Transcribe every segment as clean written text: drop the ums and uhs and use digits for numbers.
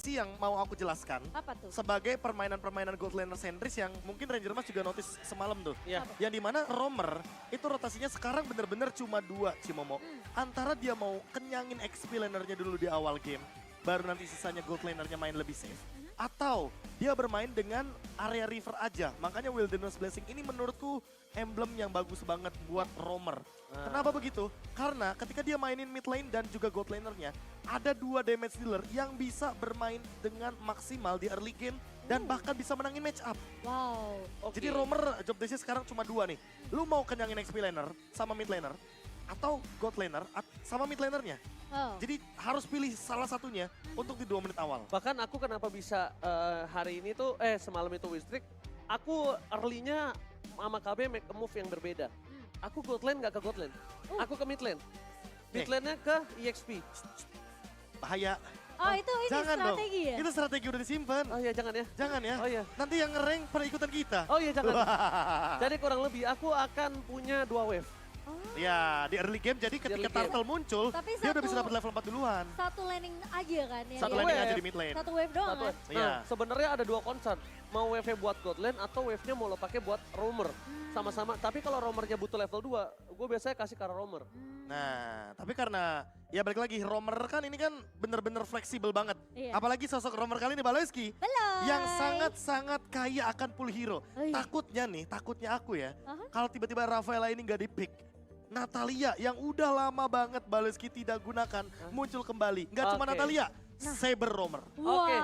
yang mau aku jelaskan. Apa tuh? Sebagai permainan-permainan gold laner sentris yang mungkin Ranger Mas juga notice semalam tuh. Iya. Yang dimana roamer itu rotasinya sekarang bener-bener cuma 2 Cimomo. Antara dia mau kenyangin XP lanernya dulu di awal game, baru nanti sisanya gold lanernya main lebih safe. Atau dia bermain dengan area river aja. Makanya Wilderness Blessing ini menurutku emblem yang bagus banget buat roamer. Kenapa begitu? Karena ketika dia mainin mid lane dan juga gold lanernya, ada 2 damage dealer yang bisa bermain dengan maksimal di early game dan bahkan bisa menangin match up. Wow. Oke. Jadi roamer job desk sekarang cuma 2 nih. Lu mau kenyangin XP laner sama mid laner atau gold laner sama mid lanernya. Oh. Jadi harus pilih salah satunya untuk di 2 menit awal. Bahkan aku kenapa bisa hari ini tuh, semalam itu Wistrik, aku early-nya sama KB make a move yang berbeda. Aku gold lane gak ke gold lane, aku ke mid lane. Mid lane-nya ke EXP. Bahaya. Oh itu Jangan strategi dong. ya? Itu strategi udah disimpan. Oh iya jangan ya. Jangan ya. Oh iya. Nanti yang ngerank pada ikutan kita. Oh iya jangan. Jadi kurang lebih aku akan punya 2 wave. Ya, di early game jadi ketika early game. turtle muncul, Tapi dia udah satu- bisa dapat level 4 duluan. Satu landing aja kan ya? Satu ya? landing wave. aja di mid lane. Satu wave doang Satu kan? wave. Iya. Nah, sebenarnya ada 2 concern. Mau wave-nya buat gold lane atau wave-nya mau lo pakai buat roamer. Sama-sama, tapi kalau roamernya butuh level 2, gue biasanya kasih ke arah roamer. Nah, tapi karena ya balik lagi roamer kan ini kan bener-bener fleksibel banget. Iya. Apalagi sosok roamer kali ini Baloyski Halo. yang sangat-sangat kaya akan pull hero. Oh iya. Takutnya aku ya, Aha. kalau tiba-tiba Rafaela ini nggak di-pick, Natalia yang udah lama banget Baloyski tidak gunakan muncul kembali. Nggak cuma Oke. Natalia, Saber roamer. Wow. Oke.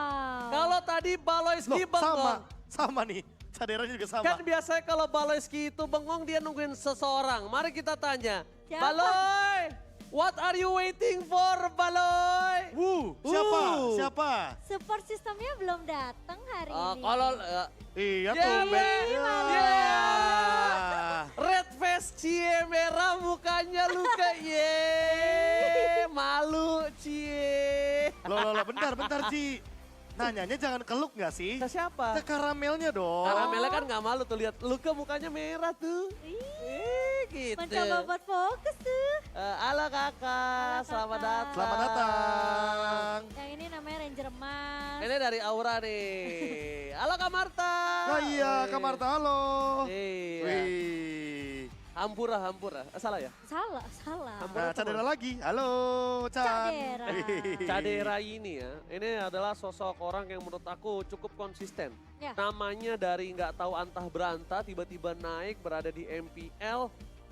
Kalau tadi Baloyski Loh, sama, bengong. sama nih. Caderanya juga sama. Kan biasanya kalau Baloyski itu bengong dia nungguin seseorang. Mari kita tanya. Siapa? Baloy, what are you waiting for, Baloy? Siapa? Siapa? Support sistemnya belum datang hari ini. Kalau Iya Cie, tuh. malu. red face cie merah mukanya luka ye malu cie. Loh, bentar Ci. Nanyanya jangan ke Luke nggak sih? Ke siapa? Ke karamelnya dong. Karamelnya kan nggak malu tuh lihat luka mukanya merah tuh. Gitu. Mencoba buat fokus tuh. Halo kakak, selamat kakak. datang. Selamat datang. Yang ini namanya Ranger Emas. Ini dari Aura nih. Halo Kak Marta. Oh iya, Kak Marta, halo. Iya. Wih. Hampura. Salah ya? Salah. Nah, Cadera lagi. Halo, Chan. Cadera. Wih. Cadera ini ya, ini adalah sosok orang yang menurut aku cukup konsisten. Ya. Namanya dari nggak tahu antah berantah, tiba-tiba naik berada di MPL.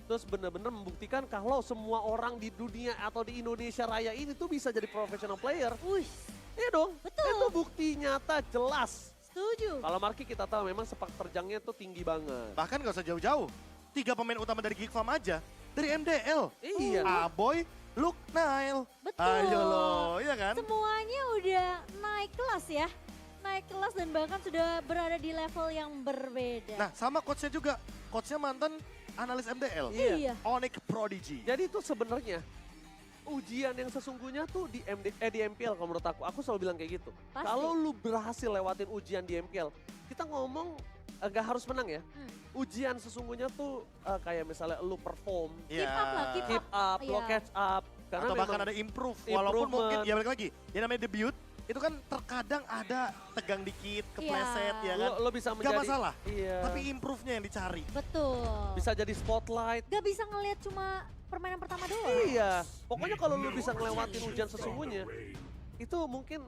Terus benar-benar membuktikan kalau semua orang di dunia atau di Indonesia Raya ini tuh bisa jadi professional player. Wih, Iya dong, Betul. itu bukti nyata jelas. setuju. Kalau Marki kita tahu memang sepak terjangnya tuh tinggi banget. Bahkan gak usah jauh-jauh. 3 pemain utama dari Geek Farm aja. Dari MDL. Iya. Aboy, Luke, Nile. Betul. Ayo loh, iya kan? Semuanya udah naik kelas ya. Naik kelas dan bahkan sudah berada di level yang berbeda. Nah, sama coachnya juga. Coachnya mantan analis MDL. Iya. Onyx Prodigy. Jadi itu sebenarnya ujian yang sesungguhnya tuh di di MPL kalau menurut aku. Aku selalu bilang kayak gitu. Pasti. Kalau lu berhasil lewatin ujian di MPL, kita ngomong gak harus menang ya. Ujian sesungguhnya tuh kayak misalnya lu perform, Keep up lah, keep keep up, lo Iya. catch up. Karena Atau bahkan memang ada improve. Walaupun improvement. mungkin, ya balik lagi. Yang namanya debut, itu kan terkadang ada tegang dikit, kepleset Iya. ya kan. lo bisa Gak menjadi masalah. Iya. Tapi improve-nya yang dicari. Betul. Bisa jadi spotlight. Gak bisa ngelihat cuma permainan pertama doang. Iya. Pokoknya kalau lu bisa ngelewatin ujian sesungguhnya, itu mungkin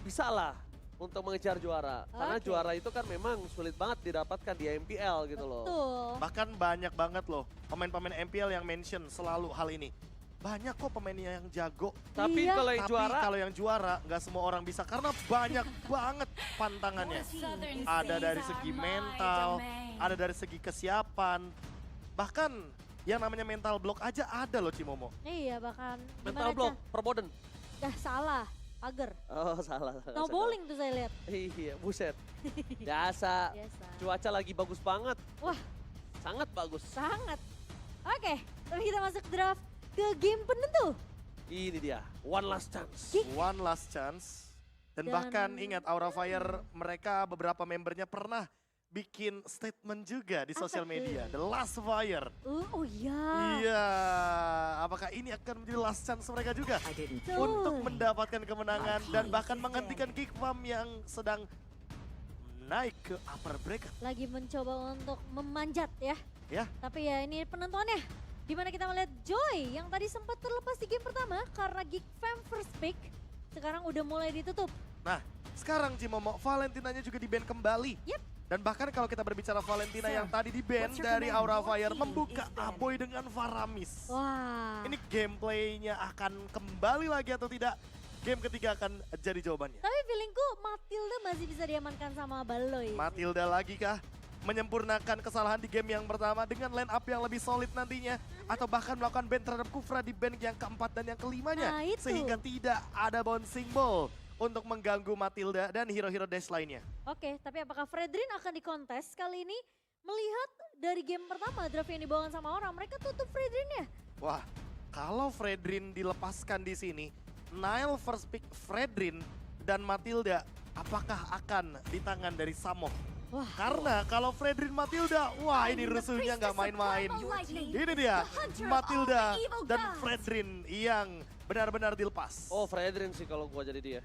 bisa lah untuk mengejar juara. Karena Oke. juara itu kan memang sulit banget didapatkan di MPL gitu loh. Betul. Bahkan banyak banget loh pemain-pemain MPL yang mention selalu hal ini. Banyak kok pemainnya yang jago. Tapi Iya. kalau yang Tapi juara, kalau yang juara nggak semua orang bisa karena banyak banget pantangannya. Ada dari segi mental, ada dari segi kesiapan. Bahkan yang namanya mental block aja ada loh Cimomo. Iya bahkan. mental block, perboden. Salah. Pagar. Oh salah. No bowling tuh saya lihat. Iya, buset. Biasa. Biasa. Cuaca lagi bagus banget. Wah, Sangat bagus. sangat. Oke, tapi kita masuk draft ke game penentu. Ini dia, one last chance. One last chance. Dan Dan- bahkan ingat Aura Fire mereka beberapa membernya pernah bikin statement juga di Apa sosial tuh? media. The Last Fire. Oh iya. Iya, apakah ini akan menjadi last chance mereka juga Betul. untuk mendapatkan kemenangan dan bahkan menghentikan Geek Farm yang sedang naik ke upper bracket. Lagi mencoba untuk memanjat ya. Ya. Tapi ya ini penentuannya. Dimana kita melihat Joy yang tadi sempat terlepas di game pertama karena Geek Fam first pick. Sekarang udah mulai ditutup. Nah, sekarang Cimomo, Valentinanya juga di-ban kembali. Yep. Dan bahkan kalau kita berbicara Valentina yang tadi di-ban dari Aura Fire, membuka Aboy dengan Faramis. Wah. Ini gameplaynya akan kembali lagi atau tidak? Game ketiga akan jadi jawabannya. Tapi feelingku Matilda masih bisa diamankan sama Baloy. Matilda lagi kah? Menyempurnakan kesalahan di game yang pertama dengan line up yang lebih solid nantinya. Atau bahkan melakukan ban terhadap Kufra di ban yang keempat dan yang kelimanya. Nah, itu. Sehingga tidak ada bouncing ball untuk mengganggu Matilda dan hero-hero dash lainnya. Oke, tapi apakah Fredrin akan dikontes kali ini? Melihat dari game pertama draft yang dibawakan sama orang, mereka tutup Fredrinnya. Wah, kalau Fredrin dilepaskan di sini, Nile first pick Fredrin dan Matilda, apakah akan di tangan dari Samo? Wah. Karena kalau Fredrin Matilda, wah ini rusuhnya nggak main-main. Ini dia, Matilda dan Fredrin yang benar-benar dilepas. Oh Fredrin sih kalau gua jadi dia.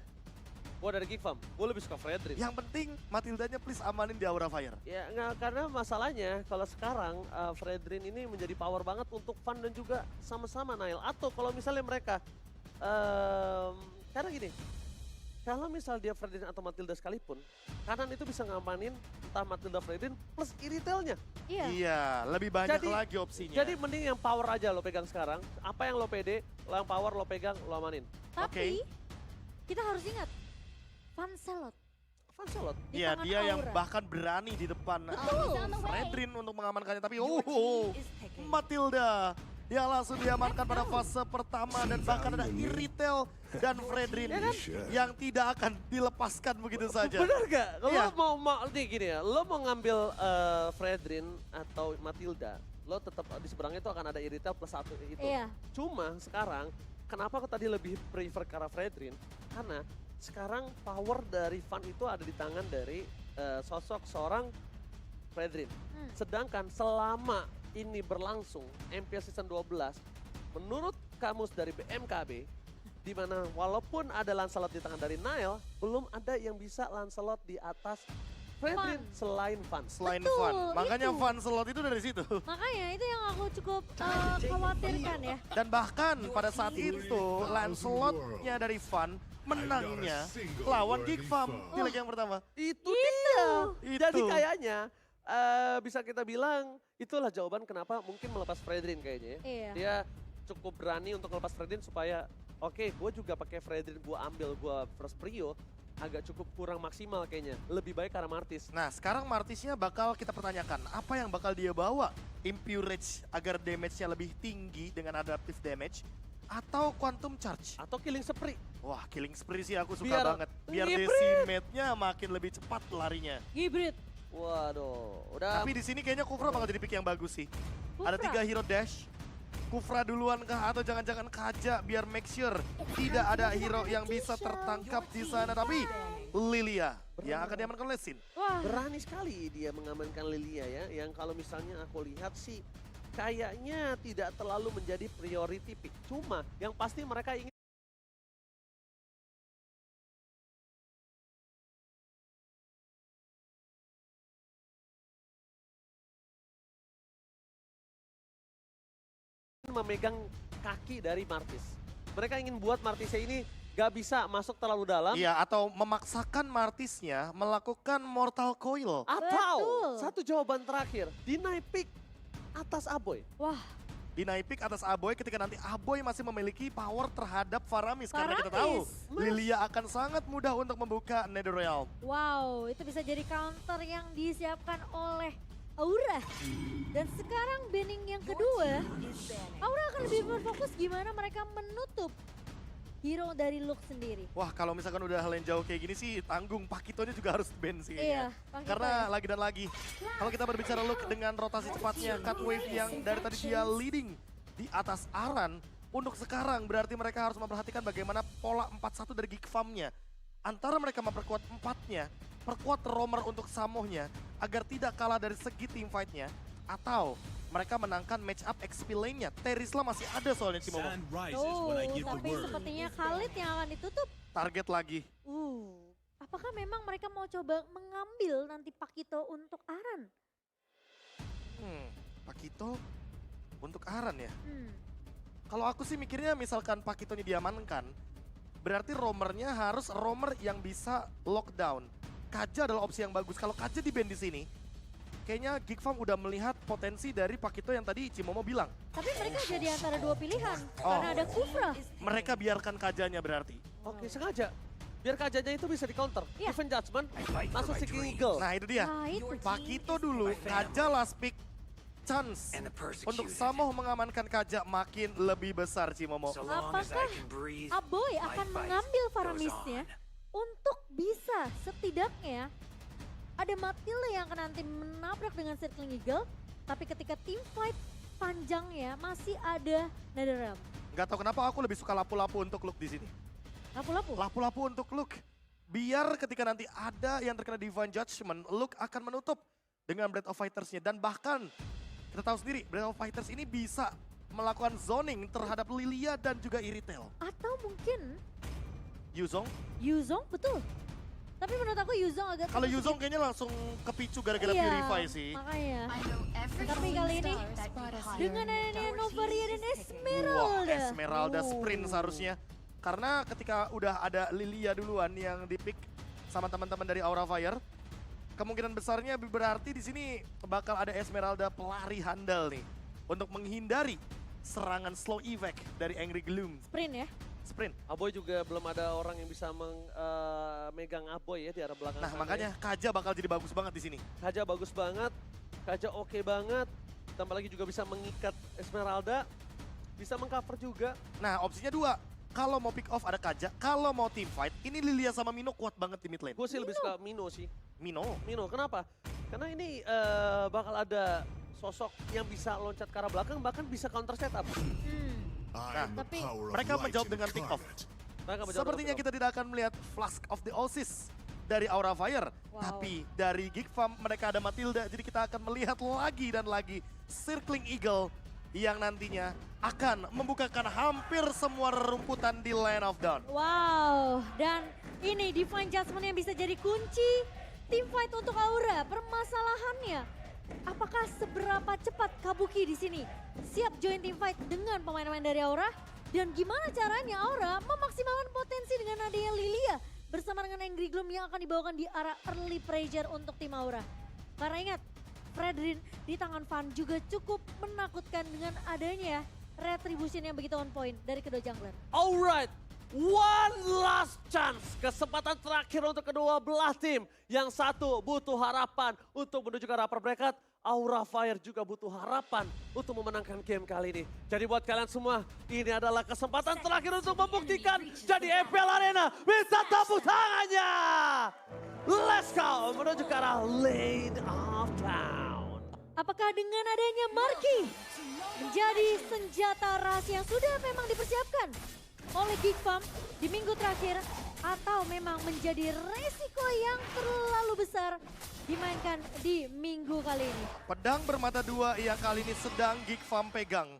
Gua dari Geek Farm, gua lebih suka Fredrin. Yang penting Matildanya please amanin di Aura Fire. Ya nggak, karena masalahnya kalau sekarang Fredrin ini menjadi power banget untuk Fun dan juga sama-sama Nile. Atau kalau misalnya mereka, karena gini, kalau misal dia Fredrin atau Matilda sekalipun, kanan itu bisa ngamanin entah Matilda Fredrin plus Iritelnya. Iya. Iya, lebih banyak Jadi- lagi opsinya. Jadi mending yang power aja lo pegang sekarang. Apa yang lo pede, lo yang power lo pegang, lo amanin. Tapi kita harus ingat, Vancelot Fun Solot. di Iya, tangan dia yang Aura. bahkan berani di depan Betul. Fredrin untuk mengamankannya. Tapi Matilda yang langsung diamankan pada fase pertama dan bahkan ada Iritel dan Fredrin yang tidak akan dilepaskan begitu saja. Bener gak? Lo Iya. mau nih gini ya, lo mau ngambil Fredrin atau Matilda, lo tetap di seberangnya itu akan ada Iritel plus satu itu. Iya. Cuma sekarang, kenapa aku tadi lebih prefer ke arah Fredrin? Karena sekarang power dari Fun itu ada di tangan dari sosok seorang Fredrin. Sedangkan selama ini berlangsung MPL Season 12, menurut kamus dari BMKB, di mana walaupun ada Lancelot di tangan dari Nile, belum ada yang bisa Lancelot di atas Fredrin selain Fun. Selain Betul, Fun, makanya itu. Fun slot itu dari situ. Makanya itu yang aku cukup khawatirkan ya. Dan bahkan pada saat itu Lancelot-nya dari Fun menangnya lawan Geek Farm di leg yang pertama. Itu dia. Itu. Jadi kayaknya bisa kita bilang itulah jawaban kenapa mungkin melepas Fredrin kayaknya ya. Iya. Dia cukup berani untuk melepas Fredrin supaya oke, gue juga pakai Fredrin, gue ambil, gue first prio agak cukup kurang maksimal kayaknya. Lebih baik karena Martis. Nah sekarang Martisnya bakal kita pertanyakan apa yang bakal dia bawa. Impure Rage agar damage-nya lebih tinggi dengan adaptive damage atau Quantum Charge. Atau Killing Spree. Wah Killing Spree sih aku suka Biar banget. Biar ngibrit. decimate-nya makin lebih cepat larinya. Hybrid. Waduh, udah. Tapi di sini kayaknya Kufra bakal jadi pick yang bagus sih. Ada Kufra. 3 hero dash. Kufra duluan kah atau jangan-jangan Kaja biar make sure tidak ada hero yang bisa tertangkap di sana. Tapi Lilia yang akan diamankan oleh Sin. Wah. Berani sekali dia mengamankan Lilia ya. Yang kalau misalnya aku lihat sih kayaknya tidak terlalu menjadi priority pick. Cuma yang pasti mereka ingin memegang kaki dari Martis. Mereka ingin buat Martisnya ini gak bisa masuk terlalu dalam. Iya, atau memaksakan Martisnya melakukan Mortal Coil. Atau Betul. satu jawaban terakhir, deny pick atas Aboy. Wah. Deny pick atas Aboy ketika nanti Aboy masih memiliki power terhadap Faramis. Karena kita tahu Faramis. Lilia akan sangat mudah untuk membuka Netherrealm. Wow, itu bisa jadi counter yang disiapkan oleh Aura. Dan sekarang banning yang kedua, Aura akan lebih berfokus gimana mereka menutup hero dari Lux sendiri. Wah kalau misalkan udah lane jauh kayak gini sih tanggung Pakitonya juga harus ban sih Iya, kayaknya. Pakito Karena ya. lagi dan lagi, kalau kita berbicara look dengan rotasi cepatnya, cut wave yang dari tadi dia leading di atas Aran, untuk sekarang berarti mereka harus memperhatikan bagaimana pola 4-1 dari Geek Farm-nya. Antara mereka memperkuat empatnya, perkuat roamer untuk Samohnya agar tidak kalah dari segi team fight-nya, atau mereka menangkan match up XP lane-nya. Terisla masih ada soalnya Cimomo. Sun rises when I give the Tapi word. sepertinya Khalid yang akan ditutup. Target lagi. Apakah memang mereka mau coba mengambil nanti Pakito untuk Aran? Pakito untuk Aran ya. Hmm. Kalau aku sih mikirnya misalkan Pakitonya diamankan, berarti roamernya harus roamer yang bisa lockdown. Kaja adalah opsi yang bagus. Kalau Kaja di ban di sini, kayaknya Geek Farm udah melihat potensi dari Pakito yang tadi Cimomo bilang. Tapi mereka jadi antara dua pilihan. Oh. Karena ada Kufra. Mereka biarkan Kajanya berarti. Oke, sengaja. Biar kajanya itu bisa di counter. Iya. Even Judgment, langsung Seeking Eagle. Nah itu dia. Nah itu. Pakito dulu, Kaja last pick. Chance untuk Samoh mengamankan Kaja makin lebih besar Cimomo. Apakah Aboy akan mengambil Faramisnya untuk bisa setidaknya ada Matilda yang akan nanti menabrak dengan Circling Eagle, tapi ketika team fight panjangnya masih ada Netherrealm. Gak tau kenapa aku lebih suka lapu-lapu untuk Luke di sini. Lapu-lapu. Lapu-lapu untuk Luke. Biar ketika nanti ada yang terkena Divine Judgment, Luke akan menutup dengan Breath of Fighters-nya. Dan bahkan kita tahu sendiri, Breath of Fighters ini bisa melakukan zoning terhadap Lilia dan juga Iritel. Atau mungkin Yuzong, Yuzong, betul. Tapi menurut aku Yuzong agak... kalau Yuzong kayaknya langsung kepicu gara-gara Iya, Purify sih. makanya. Tapi kali ini dengan adanya Novaria dan Esmeralda. Wah, Esmeralda sprint seharusnya. Karena ketika udah ada Lilia duluan yang dipick sama teman-teman dari Aura Fire, kemungkinan besarnya berarti di sini bakal ada Esmeralda pelari handal nih untuk menghindari serangan slow evac dari Angry Gloom. Sprint ya. Sprint. Aboy juga belum ada orang yang bisa megang Aboy ya di arah belakang. Nah, sana makanya ya. Kaja bakal jadi bagus banget di sini. Kaja bagus banget, Kaja oke banget. Tambah lagi juga bisa mengikat Esmeralda, bisa mengcover juga. Nah, opsinya dua. Kalau mau pick off ada Kaja, kalau mau team fight, ini Lilia sama Mino kuat banget di mid lane. Gue sih lebih suka Mino sih. Mino. Mino, kenapa? Karena ini bakal ada sosok yang bisa loncat ke arah belakang, bahkan bisa counter setup. I am the Tapi power of mereka light menjawab dengan pick off. incarnate. Mereka menjawab Sepertinya dengan kita tidak akan melihat Flask of the Oasis dari Aura Fire. Wow. Tapi dari Geek Farm mereka ada Matilda. Jadi kita akan melihat lagi dan lagi Circling Eagle yang nantinya akan membukakan hampir semua rerumputan di Land of Dawn. Wow, dan ini Divine Judgment yang bisa jadi kunci team fight untuk Aura. Permasalahannya, apakah seberapa cepat Kabuki di sini siap join team fight dengan pemain-pemain dari Aura? Dan gimana caranya Aura memaksimalkan potensi dengan adanya Lilia bersama dengan Angry Gloom yang akan dibawakan di arah early pressure untuk tim Aura. Karena ingat, Fredrin di tangan Van juga cukup menakutkan dengan adanya retribution yang begitu on point dari kedua jungler. Alright, one last chance. Kesempatan terakhir untuk kedua belah tim. Yang satu butuh harapan untuk menuju ke arah upper bracket. Aura Fire juga butuh harapan untuk memenangkan game kali ini. Jadi buat kalian semua, ini adalah kesempatan terakhir untuk membuktikan. Jadi EPL Arena bisa tepuk tangannya. Let's go menuju ke arah lane of town. Apakah dengan adanya Marky menjadi senjata rahasia yang sudah memang dipersiapkan oleh Geek Farm di minggu terakhir, atau memang menjadi resiko yang terlalu besar dimainkan di minggu kali ini? Pedang bermata dua yang kali ini sedang Geek Farm pegang.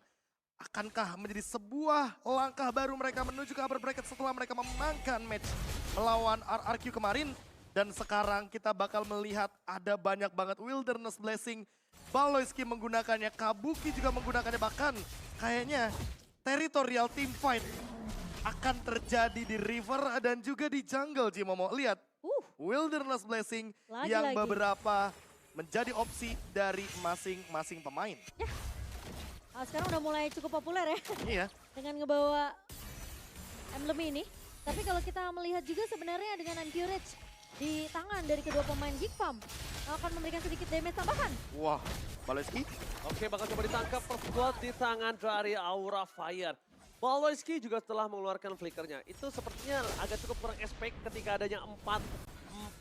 Akankah menjadi sebuah langkah baru mereka menuju ke upper bracket setelah mereka memenangkan match melawan RRQ kemarin? Dan sekarang kita bakal melihat ada banyak banget Wilderness Blessing. Baloyski menggunakannya, Kabuki juga menggunakannya, bahkan kayaknya territorial team fight akan terjadi di river dan juga di jungle, Cimomo. Lihat, Wilderness Blessing yang Lagi-lagi. beberapa menjadi opsi dari masing-masing pemain. Sekarang udah mulai cukup populer ya Iya. dengan ngebawa emblem ini. Tapi kalau kita melihat juga sebenarnya dengan Anchorage di tangan dari kedua pemain Geek Farm akan memberikan sedikit damage tambahan. Wah, Baloyski. Oke, bakal coba ditangkap perkuat di tangan dari Aura Fire. Baloyski juga telah mengeluarkan flickernya. Itu sepertinya agak cukup kurang expect ketika adanya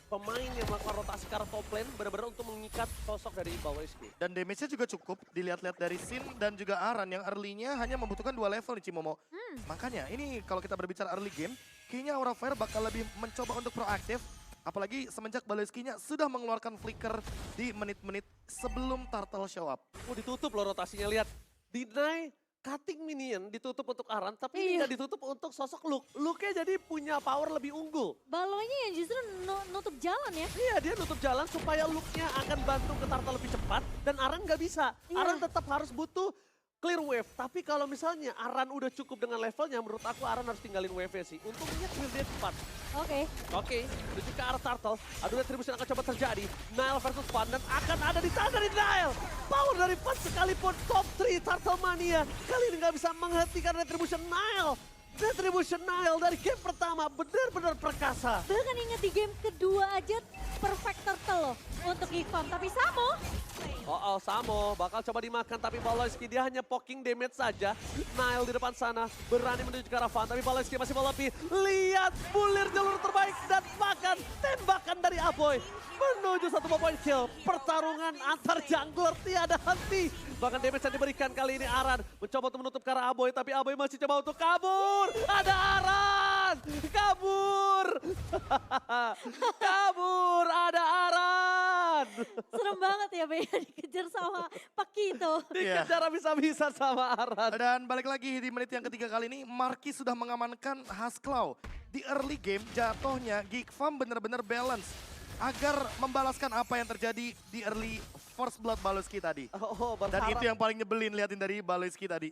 pemain yang melakukan rotasi ke arah top lane benar-benar untuk mengikat sosok dari Baloiski. Dan damage-nya juga cukup dilihat-lihat dari Sin dan juga Aran yang early-nya hanya membutuhkan 2 level nih Cimomo. Makanya ini kalau kita berbicara early game, kayaknya Aura Fire bakal lebih mencoba untuk proaktif. Apalagi semenjak Baloiski-nya sudah mengeluarkan flicker di menit-menit sebelum Turtle show up. Oh ditutup loh rotasinya, lihat. Deny cutting minion ditutup untuk Aran, tapi ini Iya. nggak ditutup untuk sosok Luke. Luke-nya jadi punya power lebih unggul. Baloynya yang justru nutup jalan ya. Iya, dia nutup jalan supaya Luke-nya akan bantu ke Turtle lebih cepat dan Aran nggak bisa. Iya. Aran tetap harus butuh clear wave. Tapi kalau misalnya Aran udah cukup dengan levelnya, menurut aku Aran harus tinggalin wave-nya sih. Untungnya clear dia cepat. Oke. Menuju ke arah Turtle. Adu retribution akan coba terjadi. Nile versus Fan dan akan ada di tangan dari Nile. Power dari Fan sekalipun top 3 Turtle Mania. Kali ini nggak bisa menghentikan retribution Nile. Retribution Nile dari game pertama benar-benar perkasa. Bahkan ingat di game kedua aja perfect turtle loh untuk Gigfam. Tapi Samo, Samo bakal coba dimakan tapi Baloiski dia hanya poking damage saja. Nile di depan sana berani menuju ke arah Fan tapi Baloiski masih melopi. Lihat bulir jalur terbaik dan makan tembakan dari Aboy. Menuju 1 point kill. Pertarungan antar jungler tiada henti. Bahkan damage yang diberikan kali ini Aran mencoba untuk menutup ke arah Aboy tapi Aboy masih coba untuk kabur. Ada Aran! Kabur! Kabur! Ada Aran! serem banget ya Bea dikejar sama Pakito. Dikejar bisa-bisa sama Aran. Dan balik lagi di menit yang ketiga kali ini, Marquis sudah mengamankan Haskell. Di early game jatuhnya Gigfam benar-benar balance agar membalaskan apa yang terjadi di early First Blood Baloiski tadi. Dan Berharap. itu yang paling nyebelin liatin dari Baloiski tadi.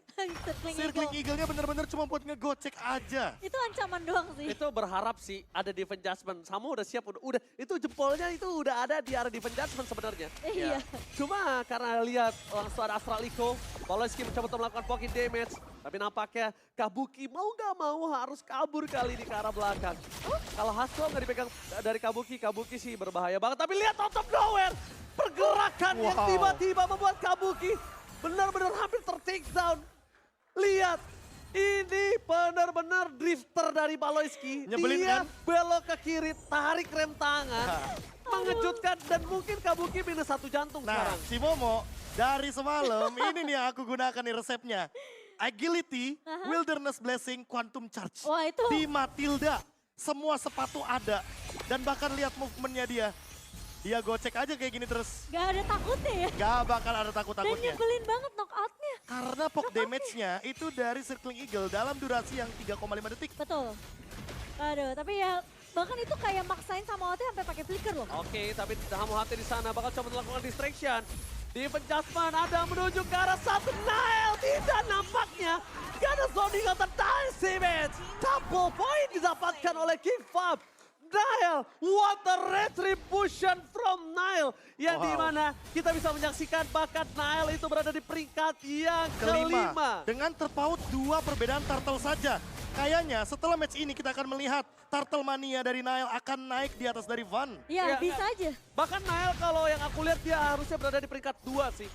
Circling Eagle-nya benar-benar cuma buat ngegocek aja. Itu ancaman doang sih. Itu berharap sih ada defense judgment. Samo udah siap, udah itu jempolnya itu udah ada di arah defense judgment sebenarnya. Iya. Cuma karena lihat langsung ada Astral Echo, Baloiski mencoba untuk melakukan poking damage. Tapi nampaknya Kabuki mau gak mau harus kabur kali ini ke arah belakang. Kalau Haskell nggak dipegang dari Kabuki, Kabuki sih berbahaya banget. Tapi lihat out of nowhere, pergerakan yang Wow. tiba-tiba membuat Kabuki benar-benar hampir ter-take down. Lihat, ini benar-benar drifter dari Baloiski. Nyebelin Dia kan? belok ke kiri, tarik rem tangan. Mengejutkan dan mungkin Kabuki minus 1 jantung Nah, sekarang. si Momo dari semalam ini nih yang aku gunakan nih resepnya. Agility, Wilderness Blessing, Quantum Charge. Wah itu Di Matilda, semua sepatu ada. Dan bahkan lihat movementnya dia. Dia gocek aja kayak gini terus. gak ada takutnya ya. Gak bakal ada Dan takut-takutnya. nyebelin banget knockoutnya. Karena poke damage-nya itu dari Circling Eagle dalam durasi yang 3,5 detik. Betul. Aduh, tapi ya bahkan itu kayak maksain sama Ote sampai pakai flicker loh. Oke, tapi Hamu Hati di sana bakal coba melakukan distraction. Di penjasman ada menuju ke arah satu Nile. Tidak nampaknya. Gak ada zoning atau dice damage. Double point didapatkan oleh King Fab. Nile, what a retribution from Nile. Yang Wow. dimana kita bisa menyaksikan bakat Nile itu berada di peringkat yang kelima. Dengan terpaut 2 perbedaan turtle saja. Kayaknya setelah match ini kita akan melihat Turtle Mania dari Nile akan naik di atas dari Van. Ya, Ya, bisa aja. Bahkan Nile kalau yang aku lihat dia harusnya berada di peringkat 2 sih.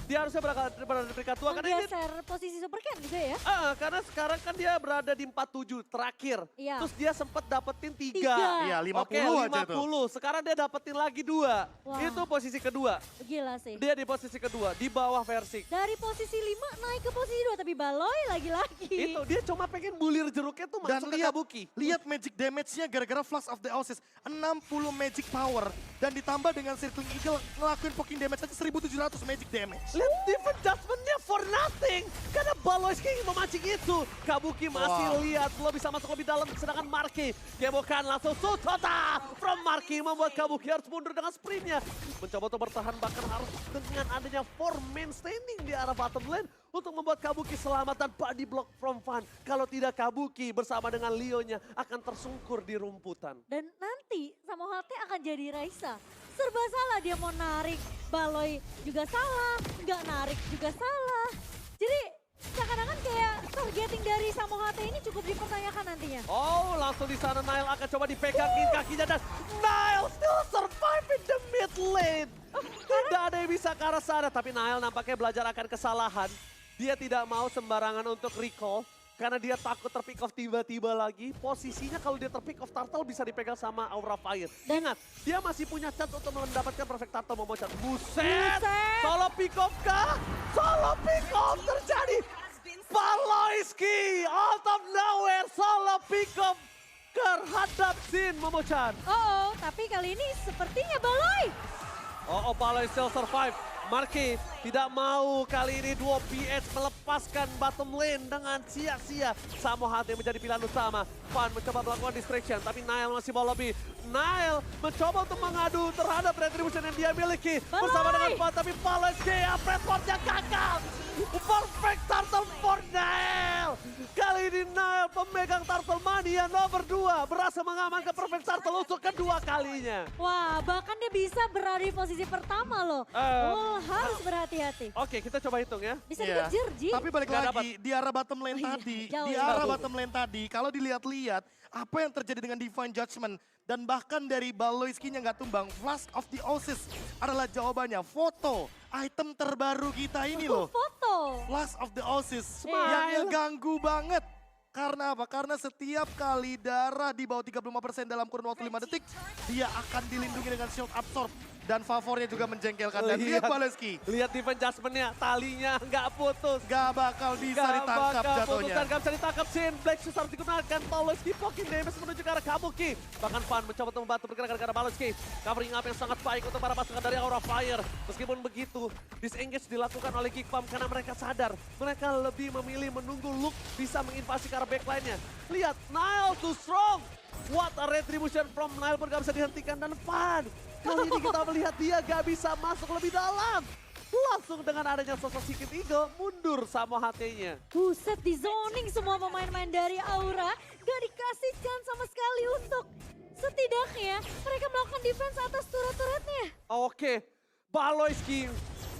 Dia harusnya berada di peringkat 2 karena ini Menggeser posisi Super Ken juga ya. karena sekarang kan dia berada di 47 terakhir. Iya. Terus dia sempat dapetin 3. Tiga. Iya, 50 Oke, aja tuh. 50. Sekarang dia dapetin lagi 2. Wah. Itu posisi kedua. Gila sih. Dia di posisi kedua, di bawah Versik. Dari posisi 5 naik ke posisi 2 tapi Baloy lagi-lagi. Itu dia cuma pengen bulir jeruknya tuh Dan masuk ke lihat, Kabuki. lihat magic damage-nya gara-gara Flash of the Oasis. 60 magic power. Dan ditambah dengan Circling Eagle ngelakuin poking damage aja 1700 magic damage. Lihat defense judgment-nya for nothing. Karena Baloiski ingin memancing itu. Kabuki masih Wow. lihat, belum bisa masuk lebih dalam. Sedangkan Marki, gemokan langsung Sutota from Marki. Membuat Kabuki harus mundur dengan sprintnya. Mencoba untuk bertahan bahkan harus dengan adanya 4 man standing di arah bottom lane. Untuk membuat Kabuki selamat dan body block from Fan. Kalau tidak Kabuki bersama dengan Leo-nya akan tersungkur di rumputan. Dan nanti sama Hate akan jadi Raisa. Serba salah dia mau narik. Baloy juga salah. Nggak narik juga salah. Jadi seakan-akan kayak targeting dari Samohate ini cukup dipertanyakan nantinya. Oh, langsung di sana Nile akan coba dipegangin kakinya dan Nile still survive in the mid lane. Tidak ada yang bisa ke arah sana, tapi Nile nampaknya belajar akan kesalahan. Dia tidak mau sembarangan untuk recall. Karena dia takut terpick off tiba-tiba lagi. Posisinya kalau dia terpick off turtle bisa dipegang sama Aura Fire. Ingat, dia masih punya chance untuk mendapatkan perfect turtle Momochan. Buset! Solo pick off kah? Solo pick off terjadi. Baloyski out of nowhere solo pick off terhadap Sin Momochan. Oh, tapi kali ini sepertinya Baloy. Oh, Baloy still survive. Marky tidak mau kali ini duo PH melepaskan bottom lane dengan sia-sia. Samo HT menjadi pilihan utama. Fan mencoba melakukan distraction, tapi Nile masih mau lebih. Nile mencoba untuk mengadu terhadap retribution yang dia miliki. Bersama dengan Fan, tapi Baloy Gea Pressportnya gagal. Perfect turtle for Nile. Kali ini Nile pemegang turtle mania nomor 2 berhasil mengamankan perfect turtle untuk kedua kalinya. Wah, bahkan dia bisa berada di posisi pertama loh. Harus berhati-hati. Oke, kita coba hitung ya. Bisa Iya. dikejar, Ji. Tapi balik Nggak lagi, di arah bottom lane Oh iya, tadi, jauh di ya. arah bottom lane tadi, kalau dilihat-lihat apa yang terjadi dengan Divine Judgment dan bahkan dari Baloyski-nya nggak tumbang, Flask of the Oasis adalah jawabannya. Foto, item terbaru kita ini loh. Foto. Flask of the Oasis Smile. yang ngeganggu banget. Karena apa? Karena setiap kali darah di bawah 35% dalam kurun waktu 5 detik, dia akan dilindungi dengan shield absorb. Dan favornya juga menjengkelkan. Dan lihat Baloyski, Lihat defense adjustment-nya, talinya nggak putus. gak bakal bisa ditangkap jatuhnya. Dan gak bisa ditangkap Sin. Black Shoes harus digunakan. Baloyski poking damage menuju ke arah Kabuki. Bahkan Fan mencoba untuk membantu pergerakan ke arah Baloyski. Covering up yang sangat baik untuk para pasukan dari Aura Fire. Meskipun begitu, disengage dilakukan oleh Geekfam karena mereka sadar. Mereka lebih memilih menunggu Luke bisa menginvasi ke arah backline-nya. Lihat, Nile too strong. What a retribution from Nile pun gak bisa dihentikan. Dan Fan, kali ini kita melihat dia gak bisa masuk lebih dalam. Langsung dengan adanya sosok Secret Eagle, mundur sama HT-nya. Buset, di zoning semua pemain-pemain dari Aura. Gak dikasih chance sama sekali untuk setidaknya mereka melakukan defense atas turret-turretnya. Oke, Baloyski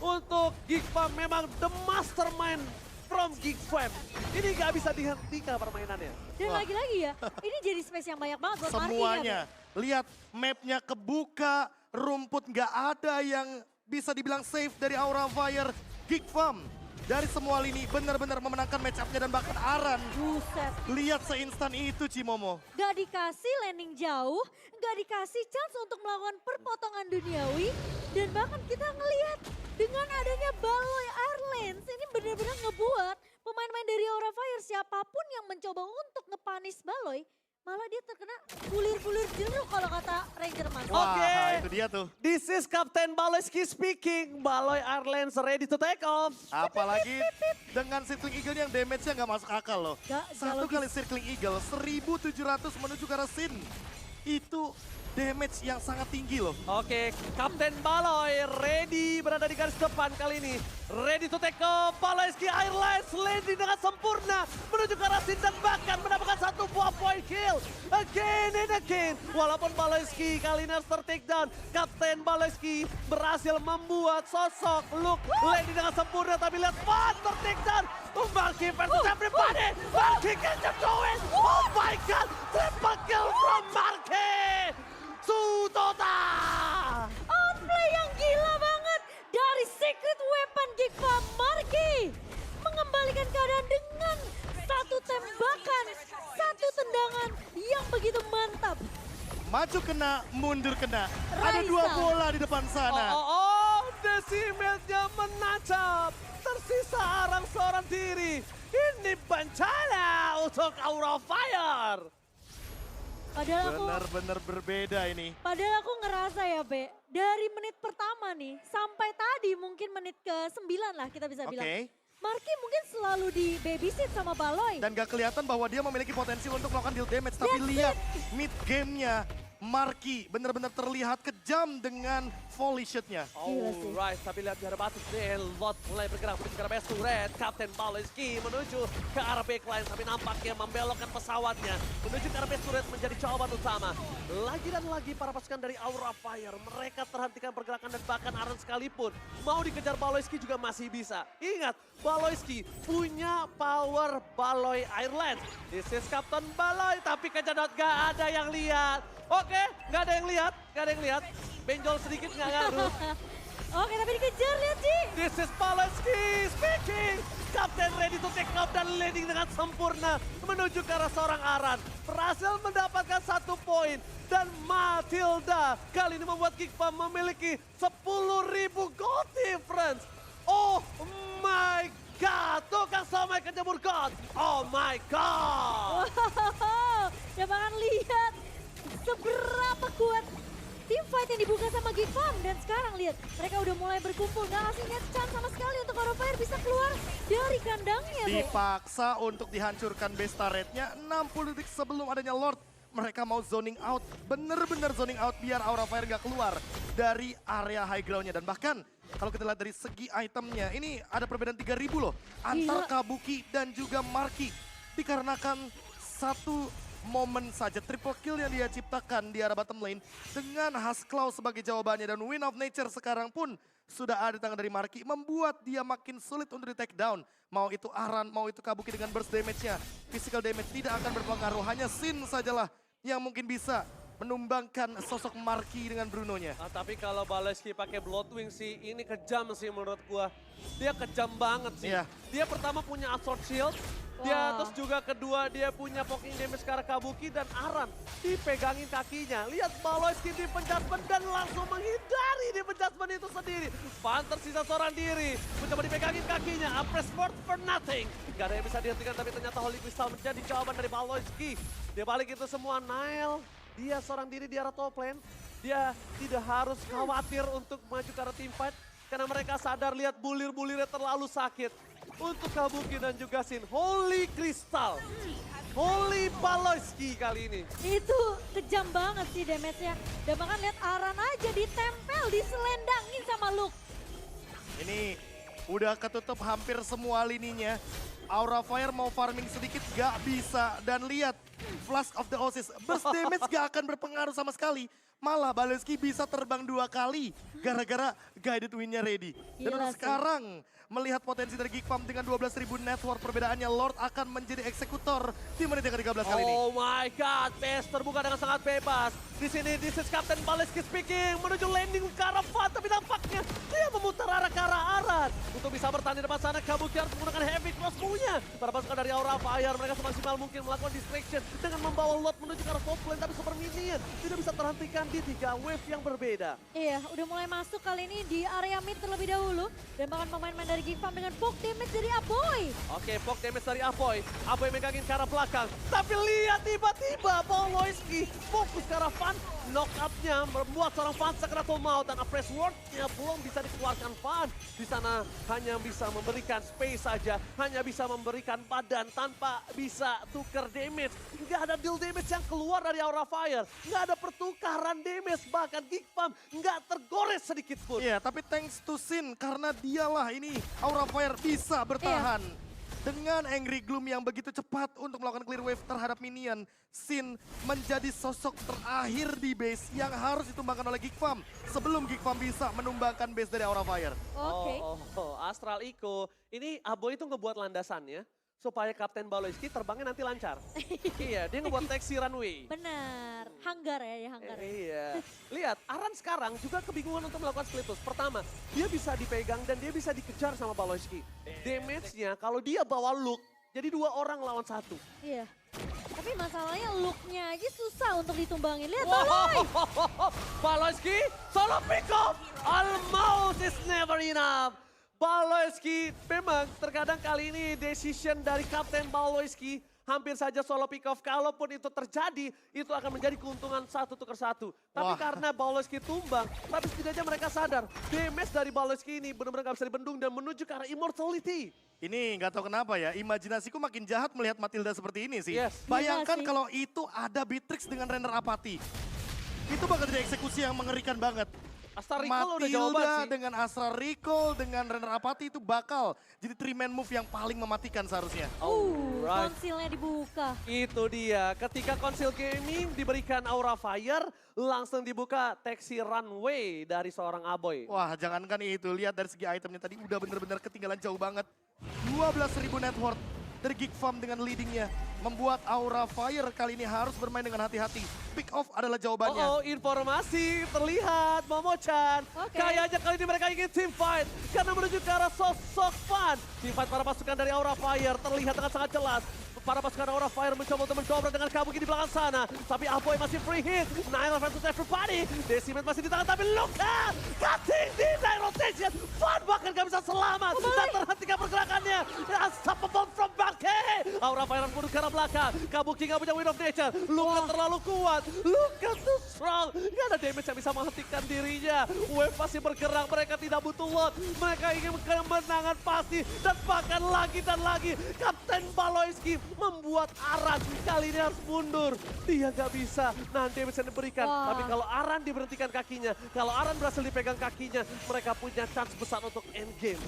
untuk Geekfam memang the mastermind from Geekfam. Ini gak bisa dihentikan permainannya. Dan Wah. lagi-lagi ya, ini jadi space yang banyak banget buat Marky ya, Semuanya. Lihat mapnya kebuka, rumput nggak ada yang bisa dibilang safe dari Aura Fire. Geekfam dari semua lini benar-benar memenangkan match up-nya dan bahkan Aran. Buset. Lihat seinstan itu Cimomo. Gak dikasih landing jauh, gak dikasih chance untuk melakukan perpotongan duniawi. Dan bahkan kita ngelihat dengan adanya Baloy Airlines, ini benar-benar ngebuat pemain-pemain dari Aura Fire siapapun yang mencoba untuk ngepanis Baloy, malah dia terkena bulir-bulir jeruk kalau kata Ranger Mas. Wah, Oke. itu dia tuh. This is Captain Baloyski speaking. Baloy Airlines ready to take off. Apalagi dengan Circling Eagle yang damage-nya nggak masuk akal loh. Gak Satu logis. kali Circling Eagle, 1700 menuju ke arah Sin. Itu damage yang sangat tinggi loh. Oke, Kapten Baloy ready berada di garis depan kali ini. Ready to take off. Baloyski Airlines landing dengan sempurna menuju ke arah Sin dan bahkan mendapatkan satu buah point kill. Again and again. Walaupun Baloyski kali ini harus ter-takedown. Kapten Baloyski berhasil membuat sosok Luke landing dengan sempurna. Tapi lihat Fan ter-takedown. Marky versus everybody. Marky can do it. Oh my god. Triple kill from Marky. Sutota! Outplay yang gila banget dari Secret Weapon Geekfam. Marky mengembalikan keadaan dengan satu tembakan, satu tendangan yang begitu mantap. Maju kena, mundur kena. Ada dua Raisa. bola di depan sana. Decimate-nya menancap. Tersisa arang seorang diri. Ini bencana untuk Aura Fire. Benar-benar berbeda ini. Padahal aku ngerasa ya, Be, dari menit pertama nih, sampai tadi mungkin menit ke-9 lah kita bisa bilang. Oke. Marky mungkin selalu di babysit sama Baloy. Dan gak kelihatan bahwa dia memiliki potensi untuk melakukan deal damage. Tapi That's lihat mid game-nya Marky benar-benar terlihat kejam dengan volley shot-nya. Gila sih. Alright, tapi lihat di arah batu Lot mulai bergerak menuju ke arah best to red. Kapten Baloyski menuju ke arah backline tapi nampaknya membelokkan pesawatnya menuju ke arah best to red menjadi jawaban utama. Lagi dan lagi para pasukan dari Aura Fire mereka terhentikan pergerakan dan bahkan Aran sekalipun mau dikejar Baloyski juga masih bisa. Ingat, Baloyski punya power Baloy Airlines. This is Captain Baloy tapi kejedot gak ada yang lihat. Oke, nggak ada yang lihat, Benjol sedikit nggak ngaruh. Oke, tapi dikejar, lihat Ji. This is Palaski speaking. Kapten ready to take off dan landing dengan sempurna menuju ke arah seorang Aran. Berhasil mendapatkan 1 poin. Dan Matilda kali ini membuat Geekfam memiliki 10.000 gold difference. Oh my God, tukang somai kejemur God. Oh my God. Wow, dan bahkan lihat seberapa kuat tim fight yang dibuka sama Geekfam. Dan sekarang lihat, mereka udah mulai berkumpul. Nggak ngasihnya chance sama sekali untuk Aurafire bisa keluar dari kandangnya, Bo. Dipaksa untuk dihancurkan base turretnya 60 detik sebelum adanya Lord. Mereka mau zoning out, bener-bener zoning out biar Aurafire nggak keluar dari area high ground-nya. Dan bahkan kalau kita lihat dari segi itemnya, ini ada perbedaan 3.000 loh. Antar Gila. Kabuki dan juga Marky. Dikarenakan satu momen saja, triple kill yang dia ciptakan di arah bottom lane. Dengan Husklaw sebagai jawabannya dan Wind of Nature sekarang pun sudah ada di tangan dari Marky. Membuat dia makin sulit untuk di take down. Mau itu Aran, mau itu Kabuki dengan burst damage-nya. Physical damage tidak akan berpengaruh, hanya Sin sajalah yang mungkin bisa menumbangkan sosok Marky dengan Bruno-nya. Tapi kalau Baleski pakai Bloodwing sih, ini kejam sih menurut gua. Dia kejam banget sih. Iya. Dia pertama punya Assault Shield, dia Wah. terus juga kedua dia punya poking damage ke arah Kabuki dan Aran dipegangin kakinya. Lihat Baleski di penjasmen dan langsung menghindari di penjasmen itu sendiri. Fan tersisa seorang diri, mencoba dipegangin kakinya. Press word for nothing. Gak ada yang bisa dihentikan, tapi ternyata Holy Crystal menjadi jawaban dari Baleski. Dia balik itu semua, Nile. Dia seorang diri di arah top lane. Dia tidak harus khawatir untuk maju ke arah team fight. Karena mereka sadar lihat bulir-bulirnya terlalu sakit. Untuk Kabuki dan juga Sin. Holy Crystal. Holy Baleski kali ini. Itu kejam banget sih damage-nya. Dan bahkan lihat Aran aja ditempel, diselendangin sama Luke. Ini udah ketutup hampir semua lininya. Aurafire mau farming sedikit gak bisa. Dan lihat, Flask of the Oasis. Burst damage gak akan berpengaruh sama sekali. Malah Baleski bisa terbang 2 kali gara-gara guided win-nya ready. Dan Gila untuk sih. sekarang melihat potensi dari Geekfam dengan 12.000 net worth, perbedaannya Lord akan menjadi eksekutor di menit yang ke-13 kali ini. Oh my God, base terbuka dengan sangat bebas. Di sini, this is Kapten Baleski speaking. Menuju landing ke arah Fan, tapi tampaknya dia memutar arah ke arah Aran. Untuk bisa bertahan di depan sana, Kabuki harus menggunakan heavy crossbow-nya. Para pasukan dari Aurafire, mereka semaksimal mungkin melakukan distraction dengan membawa Lord menuju ke arah top lane, tapi super minion tidak bisa terhentikan di 3 wave yang berbeda. Iya, udah mulai masuk kali ini di area mid terlebih dahulu. Dan bahkan pemain-pemain dari Geekfam dengan poke damage dari Aboy. Oke, poke damage dari Apoy. Apoy megangin ke arah belakang. Tapi lihat tiba-tiba Baleski fokus ke arah Fan. Knock up-nya membuat seorang Fan sakaratul maut. Dan Press Word-nya belum bisa dikeluarkan Fan. Di sana hanya bisa memberikan space saja. Hanya bisa memberikan badan tanpa bisa tuker damage. Nggak ada deal damage yang keluar dari Aurafire. Nggak ada pertukaran damage. Bahkan Geekfam nggak tergores sedikit pun. Iya, tapi thanks to Sin karena dialah ini Aurafire bisa bertahan. Dengan Angry Gloom yang begitu cepat untuk melakukan clear wave terhadap minion, Sin menjadi sosok terakhir di base yang harus ditumbangkan oleh Geekfam sebelum Geekfam bisa menumbangkan base dari Aurafire. Oke. Astral Eco. Ini Aboy itu ngebuat landasannya supaya Kapten Baleski terbangnya nanti lancar. Iya, dia ngebuat taxi runway. Benar. Hanggar ya, hanggar ya. Iya. Lihat, Aran sekarang juga kebingungan untuk melakukan split push. Pertama, dia bisa dipegang dan dia bisa dikejar sama Baleski. Damage-nya kalau dia bawa Luke, jadi 2 orang lawan 1. Iya. Tapi masalahnya look-nya aja susah untuk ditumbangin. Lihat, Toloy! Baleski, solo pick off. Almost is never enough. Baleski memang terkadang kali ini decision dari Kapten Baleski hampir saja solo pick off. Kalaupun itu terjadi, itu akan menjadi keuntungan 1 tukar 1. Tapi Wah. karena Baleski tumbang, tapi setidaknya mereka sadar damage dari Baleski ini benar-benar gak bisa dibendung dan menuju ke arah immortality. Ini nggak tahu kenapa ya, imajinasiku makin jahat melihat Matilda seperti ini sih. Yes. Bayangkan Iya sih. kalau itu ada Beatrix dengan Renner Apathy. Itu bakal jadi eksekusi yang mengerikan banget. Astar Recall udah jawaban Matilda sih. dengan Astral Recall, dengan Renner Apathy itu bakal jadi 3-man move yang paling mematikan seharusnya. Alright. Konsilnya dibuka. Itu dia, ketika Konsil Gaming diberikan Aurafire, langsung dibuka taxi runway dari seorang Aboy. Wah, jangankan itu, lihat dari segi itemnya tadi udah bener-bener ketinggalan jauh banget. 12.000 net worth dari Geekfam dengan leadingnya. membuat Aura Fire kali ini harus bermain dengan hati-hati. Pick off adalah jawabannya. Oh, informasi terlihat Momo-chan. Oke. Kayaknya kali ini mereka ingin team fight. Karena menuju ke arah sosok Fan. Team fight para pasukan dari Aura Fire terlihat dengan sangat jelas. Para pasukan Aura Fire mencoba untuk mendobrak dengan Kabuki di belakang sana. Tapi Apoy masih free hit. Nile versus everybody. Decimet masih di tangan tapi Luka. Cutting di Nile rotation. Fan bahkan gak bisa selamat. Dan terhentikan pergerakannya. Unstoppable from Banke. Aura Fire mundur ke arah belakang. Kabuki gak punya Wind of Nature. Luka terlalu kuat. Luka too strong. Gak ada damage yang bisa menghentikan dirinya. Wave masih bergerak. Mereka tidak butuh lot. Mereka ingin kemenangan pasti. Dan bahkan lagi dan lagi. Kapten Baloyski membuat Aran kali ini harus mundur. Dia nggak bisa. Nanti bisa diberikan. Wah. Tapi kalau Aran diberhentikan kakinya, kalau Aran berhasil dipegang kakinya, mereka punya chance besar untuk endgame.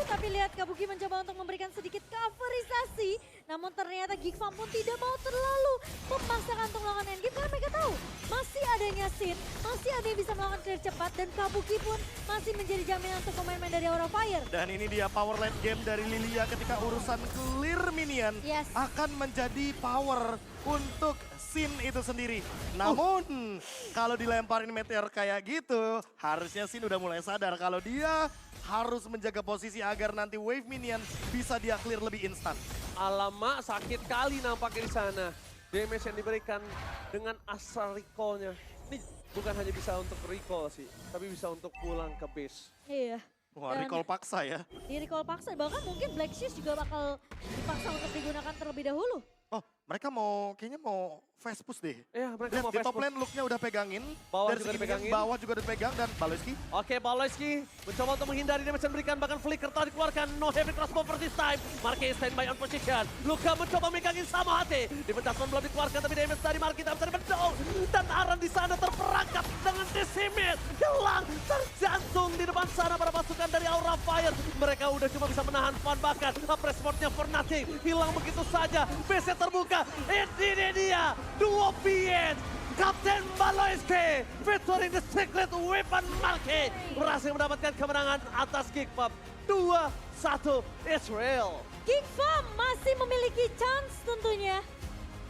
Tapi lihat Kabuki mencoba untuk memberikan sedikit coverisasi. Namun ternyata Geek Farm pun tidak mau terlalu memaksakan untuk melakukan endgame. Karena mereka tahu masih adanya Sin, masih ada yang bisa melakukan clear cepat. Dan Kabuki pun masih menjadi jaminan untuk pemain-pemain dari Aura Fire. Dan ini dia power late game dari Lilia ketika urusan clear minion Yes. akan menjadi power untuk Sin itu sendiri. Namun kalau dilemparin meteor kayak gitu, harusnya Sin udah mulai sadar kalau dia harus menjaga posisi agar nanti wave minion bisa dia clear lebih instan. Alamak, sakit kali nampaknya di sana. Damage yang diberikan dengan asal recall-nya. Ini bukan hanya bisa untuk recall sih, tapi bisa untuk pulang ke base. Iya. Wah, Dan recall paksa ya. di recall paksa, bahkan mungkin Black Shoes juga bakal dipaksa untuk digunakan terlebih dahulu. Oh, mereka kayaknya mau fast push deh. Ya, mereka Lihat mau di fast top push. lane look-nya udah pegangin. Bawah Dari juga segi dipegangin. minion, bawah juga dipegang dan Baloyski. Oke, Baloyski mencoba untuk menghindari damage yang diberikan, bahkan flicker telah dikeluarkan. No heavy crossbow for this time. Marquez standby on position. Luka mencoba megangin sama hati. Dipentaskan belum dikeluarkan, tapi damage dari Marquez tak bisa dibendung. Dan Aran di sana terperangkap dengan Decimate. Hilang, terjantung di depan sana para pasukan dari Aura Fire. Mereka udah cuma bisa menahan Fan bahkan. Pressmortnya for nothing. Hilang begitu saja. Base terbuka. Ini dia. Duo PN. Kapten Baloyski featuring the secret weapon Marquez berhasil mendapatkan kemenangan atas Geek Farm 2-1 Israel. Geek Farm masih memiliki chance tentunya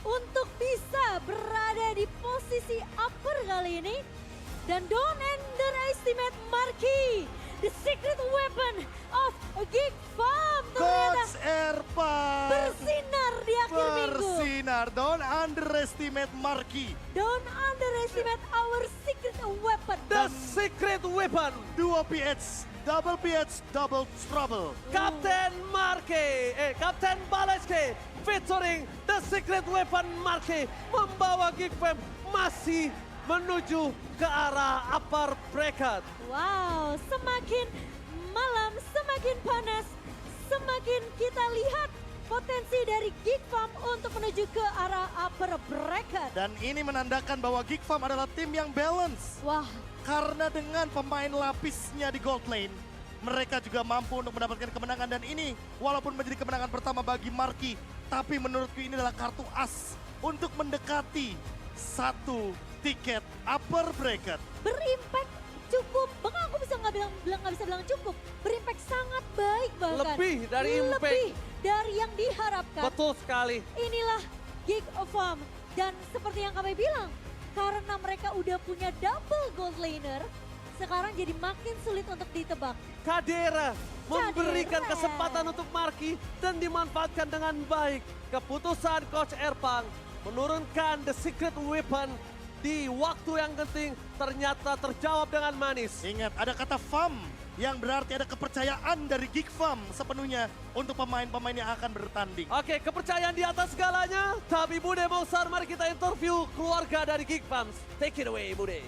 untuk bisa berada di posisi upper kali ini. Dan don't underestimate Marquis, the secret weapon of Geek Farm ternyata Coach Erpan bersinar di akhir minggu. bersinar. Don't underestimate Marquis. Don't underestimate our secret weapon. The secret weapon Duo PH, double trouble. Kapten Kapten Baloyski featuring the secret weapon Marquez membawa Geek Farm masih menuju ke arah upper bracket. Wow, semakin malam, semakin panas, semakin kita lihat potensi dari Geek Farm untuk menuju ke arah upper bracket. Dan ini menandakan bahwa Geek Farm adalah tim yang balance. Wah, Karena dengan pemain lapisnya di gold lane, mereka juga mampu untuk mendapatkan kemenangan. Dan ini walaupun menjadi kemenangan pertama bagi Marquis, tapi menurutku ini adalah kartu as untuk mendekati satu tiket upper bracket. berimpact cukup, bahkan aku bisa nggak bisa bilang cukup, berimpact sangat baik bahkan. Lebih dari impact. Lebih dari yang diharapkan. Betul sekali. Inilah Geek Farm. Dan seperti yang kami bilang, karena mereka udah punya double gold laner, sekarang jadi makin sulit untuk ditebak. Kadera memberikan Kadera. kesempatan untuk Marquis dan dimanfaatkan dengan baik. Keputusan Coach Erpang menurunkan the secret weapon di waktu yang genting ternyata terjawab dengan manis. Ingat, ada kata FAM yang berarti ada kepercayaan dari Geek Farm sepenuhnya untuk pemain-pemain yang akan bertanding. Oke, kepercayaan di atas segalanya. Tapi Bude Bosar, mari kita interview keluarga dari Geek Farms. Take it away, Bude.